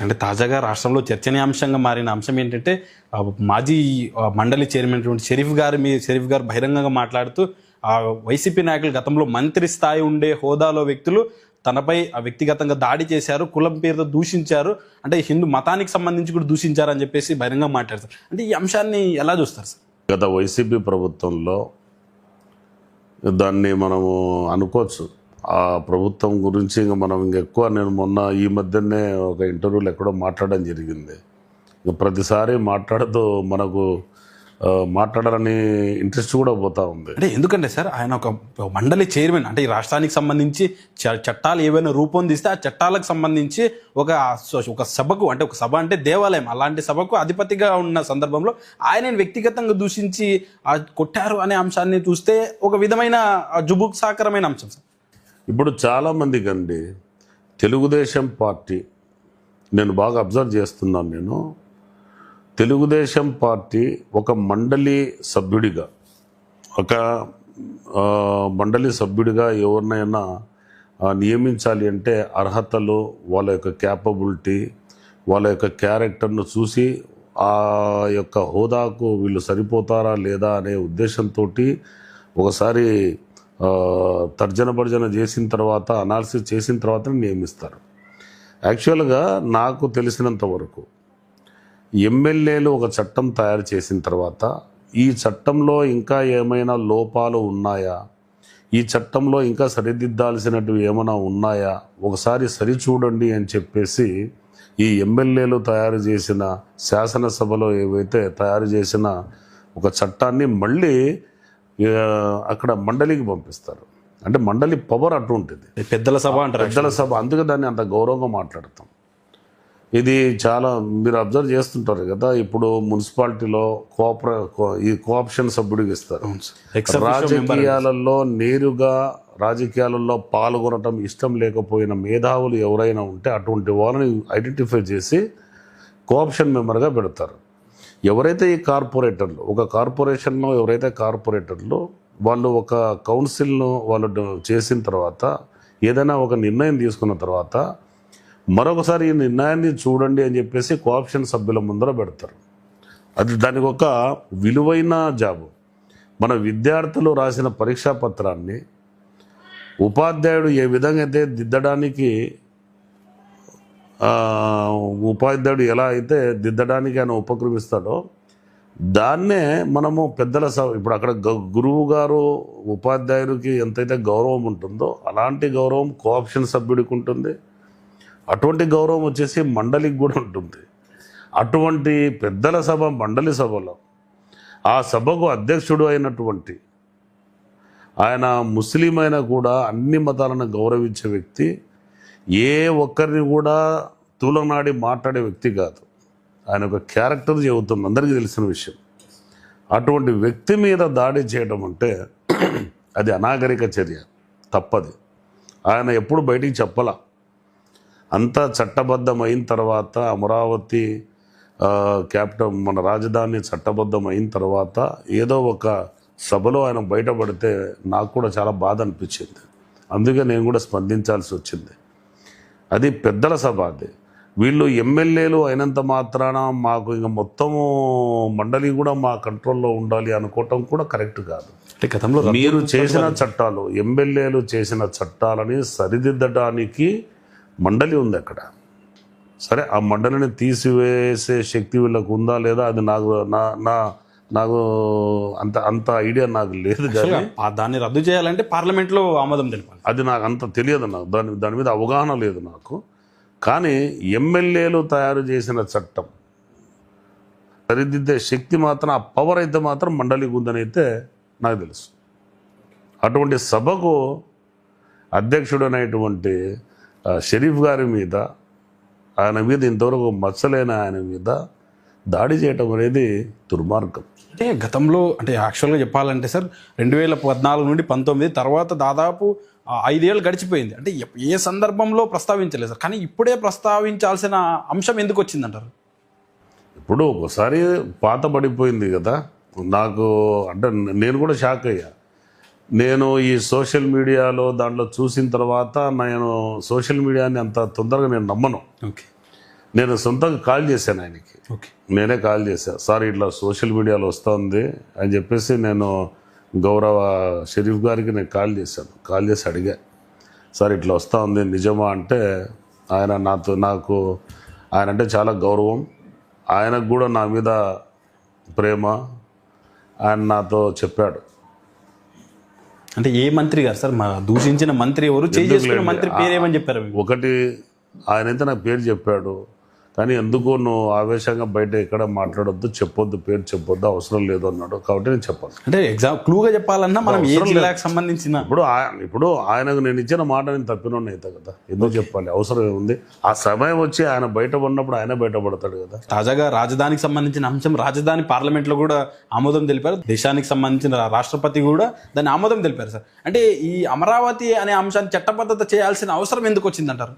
అంటే తాజాగా రాష్ట్రంలో చర్చనీయాంశంగా మారిన అంశం ఏంటంటే మాజీ మండలి చైర్మన్ షరీఫ్ గారు బహిరంగంగా మాట్లాడుతూ వైసీపీ నాయకులు గతంలో మంత్రి స్థాయి ఉండే హోదాలో వ్యక్తులు తనపై వ్యక్తిగతంగా దాడి చేశారు, కులం పేరుతో దూషించారు, అంటే హిందూ మతానికి సంబంధించి కూడా దూషించారు అని చెప్పేసి బహిరంగంగా మాట్లాడతారు. అంటే ఈ అంశాన్ని ఎలా చూస్తారు సార్? గత వైసీపీ ప్రభుత్వంలో దాన్ని మనము అనుకోవచ్చు. ఆ ప్రభుత్వం గురించి ఇంకా మనం ఇంకెక్కువ నేను మొన్న ఈ మధ్యనే ఒక ఇంటర్వ్యూలో ఎక్కడో మాట్లాడడం జరిగింది. ఇంకా ప్రతిసారి మాట్లాడుతూ మనకు మాట్లాడాలని ఇంట్రెస్ట్ కూడా పోతా ఉంది. అంటే ఎందుకంటే సార్ ఆయన ఒక మండలి చైర్మన్, అంటే ఈ రాష్ట్రానికి సంబంధించి చట్టాలు ఏవైనా రూపొందిస్తే ఆ చట్టాలకు సంబంధించి ఒక సభకు, అంటే ఒక సభ అంటే దేవాలయం, అలాంటి సభకు అధిపతిగా ఉన్న సందర్భంలో ఆయన వ్యక్తిగతంగా దూషించి కొట్టారు అనే అంశాన్ని చూస్తే ఒక విధమైన జుబుక్సాకరమైన అంశం సార్. ఇప్పుడు చాలామందికి అండి తెలుగుదేశం పార్టీ, నేను బాగా అబ్జర్వ్ చేస్తున్నాను, తెలుగుదేశం పార్టీ ఒక మండలి సభ్యుడిగా ఎవరినైనా నియమించాలి అంటే అర్హతలు, వాళ్ళ యొక్క క్యాపబిలిటీ, వాళ్ళ యొక్క క్యారెక్టర్ను చూసి ఆ యొక్క హోదాకు వీళ్ళు సరిపోతారా లేదా అనే ఉద్దేశంతో ఒకసారి తర్జన భర్జన చేసిన తర్వాత, అనాలిసిస్ చేసిన తర్వాత నియమిస్తారు. యాక్చువల్గా నాకు తెలిసినంత వరకు ఎమ్మెల్యేలు ఒక చట్టం తయారు చేసిన తర్వాత ఈ చట్టంలో ఇంకా ఏమైనా లోపాలు ఉన్నాయా, ఈ చట్టంలో ఇంకా సరిదిద్దాల్సినవి ఏమైనా ఉన్నాయా, ఒకసారి సరిచూడండి అని చెప్పేసి ఈ ఎమ్మెల్యేలు తయారు చేసిన, శాసనసభలో ఏవైతే తయారు చేసిన ఒక చట్టాన్ని మళ్ళీ అక్కడ మండలికి పంపిస్తారు. అంటే మండలి పవర్ అటువంటిది, పెద్దల సభ అంటారు, పెద్దల సభ. అందుకే దాన్ని అంత గౌరవంగా మాట్లాడతాం. ఇది చాలా మీరు అబ్జర్వ్ చేస్తుంటారు కదా, ఇప్పుడు మున్సిపాలిటీలో ఈ కోఆప్షన్ సభ్యుడికి ఇస్తారు. రాజకీయాలలో నేరుగా రాజకీయాలలో పాల్గొనటం ఇష్టం లేకపోయిన మేధావులు ఎవరైనా ఉంటే అటువంటి వాళ్ళని ఐడెంటిఫై చేసి కోఆప్షన్ మెంబర్గా పెడతారు. ఎవరైతే ఈ కార్పొరేటర్లు, ఒక కార్పొరేషన్లో ఎవరైతే కార్పొరేటర్లు వాళ్ళు ఒక కౌన్సిల్ను వాళ్ళు చేసిన తర్వాత, ఏదైనా ఒక నిర్ణయం తీసుకున్న తర్వాత మరొకసారి ఈ నిర్ణయాన్ని చూడండి అని చెప్పేసి కోఆప్షన్ సభ్యుల ముందర పెడతారు. అది దానికి ఒక విలువైన జాబు. మన విద్యార్థులు రాసిన పరీక్షా పత్రాన్ని ఉపాధ్యాయుడు ఏ విధంగా అయితే దిద్దడానికి, ఉపాధ్యాయుడు ఎలా అయితే దిద్దడానికి ఆయన ఉపక్రమిస్తాడో దాన్నే మనము పెద్దల సభ, ఇప్పుడు అక్కడ గురువు గారు ఉపాధ్యాయుడికి ఎంతైతే గౌరవం ఉంటుందో అలాంటి గౌరవం కోఆప్షన్ సభ్యుడికి ఉంటుంది. అటువంటి గౌరవం వచ్చేసి మండలికి కూడా ఉంటుంది. అటువంటి పెద్దల సభ, మండలి సభలో ఆ సభకు అధ్యక్షుడు అయినటువంటి ఆయన ముస్లిం అయినా కూడా అన్ని మతాలను గౌరవించే వ్యక్తి, ఏ ఒక్కరిని కూడా తూలనాడి మాట్లాడే వ్యక్తి కాదు. ఆయన ఒక క్యారెక్టర్ చెబుతుంది, అందరికీ తెలిసిన విషయం. అటువంటి వ్యక్తి మీద దాడి చేయడం అంటే అది అనాగరిక చర్య, తప్పది. ఆయన ఎప్పుడు బయటికి చెప్పలా. అంతా చట్టబద్ధమైన తర్వాత, అమరావతి క్యాపిటల్ మన రాజధాని చట్టబద్ధం అయిన తర్వాత ఏదో ఒక సభలో ఆయన బయటపడితే నాకు కూడా చాలా బాధ అనిపించింది. అందుకే నేను కూడా స్పందించాల్సి వచ్చింది. అది పెద్దల సభ. అది వీళ్ళు ఎమ్మెల్యేలు అయినంత మాత్రాన మాకు ఇంకా మొత్తము మండలి కూడా మా కంట్రోల్లో ఉండాలి అనుకోవటం కూడా కరెక్ట్ కాదు. గతంలో మీరు చేసిన చట్టాలు, ఎమ్మెల్యేలు చేసిన చట్టాలని సరిదిద్దడానికి మండలి ఉంది అక్కడ. సరే, ఆ మండలిని తీసివేసే శక్తి వీళ్ళకు ఉందా లేదా అది నాకు అంత ఐడియా నాకు లేదు. కానీ దాన్ని రద్దు చేయాలంటే పార్లమెంట్లో ఆమోదం తెలిపాలి. అది నాకు అంత తెలియదు, నాకు దాని మీద అవగాహన లేదు నాకు. కానీ ఎమ్మెల్యేలు తయారు చేసిన చట్టం సరిదిద్దే శక్తి మాత్రం, ఆ పవర్ అయితే మాత్రం మండలికి ఉందని అయితే నాకు తెలుసు. అటువంటి సభకు అధ్యక్షుడు అనేటువంటి షరీఫ్ గారి మీద, ఆయన మీద ఇంతవరకు మచ్చలేని ఆయన మీద దాడి చేయటం అనేది దుర్మార్గం. అంటే గతంలో, అంటే యాక్చువల్గా చెప్పాలంటే సార్ 2014 నుండి 19 తర్వాత దాదాపు 5 ఏళ్ళు గడిచిపోయింది. అంటే ఏ సందర్భంలో ప్రస్తావించలేదు సార్, కానీ ఇప్పుడే ప్రస్తావించాల్సిన అంశం ఎందుకు వచ్చిందంటారు? ఇప్పుడు ఒకసారి పాత పడిపోయింది కదా. నాకు అంటే నేను కూడా షాక్ అయ్యా. నేను ఈ సోషల్ మీడియాలో దాంట్లో చూసిన తర్వాత నేను సోషల్ మీడియాని అంత తొందరగా నేను నమ్మను. ఓకే, నేను సొంతంగా కాల్ చేశాను ఆయనకి, ఓకే. నేనే కాల్ చేశాను. సార్ ఇట్లా సోషల్ మీడియాలో వస్తుంది అని చెప్పేసి నేను గౌరవ షరీఫ్ గారికి నేను కాల్ చేసి అడిగా, సార్ ఇట్లా వస్తూ ఉంది నిజమా అంటే ఆయన నాకు ఆయన అంటే చాలా గౌరవం, ఆయనకు కూడా నా మీద ప్రేమ, ఆయన నాతో చెప్పాడు. అంటే ఏ మంత్రి గారు సార్? మా దూషించిన మంత్రి ఎవరు? చేసుకున్న మంత్రి పేరేమని చెప్పారు మీకు? ఒకటి ఆయనైతే నాకు పేరు చెప్పాడు, కానీ ఎందుకు నువ్వు ఆవేశంగా బయట ఎక్కడ మాట్లాడొద్దు, చెప్పొద్దు, పేరు చెప్పొద్దు, అవసరం లేదు అన్నాడు. కాబట్టి నేను చెప్పాను. అంటే ఎగ్జామ్ క్లూగా చెప్పాలన్నా మనం ఏ జిల్లాకు సంబంధించిన ఇప్పుడు ఆయనకు నేను ఇచ్చిన మాట నేను తప్పినోడిని అవుతా కదా, ఎందుకు చెప్పాలి, అవసరం ఏముంది? ఆ సమయం వచ్చి ఆయన బయట పడినప్పుడు ఆయన బయటపడతాడు కదా. తాజాగా రాజధానికి సంబంధించిన అంశం, రాజధాని పార్లమెంట్లో కూడా ఆమోదం తెలిపారు. దేశానికి సంబంధించిన రాష్ట్రపతి కూడా దాన్ని ఆమోదం తెలిపారు సార్. అంటే ఈ అమరావతి అనే అంశాన్ని చట్టబద్ధత చేయాల్సిన అవసరం ఎందుకు వచ్చిందంటారు?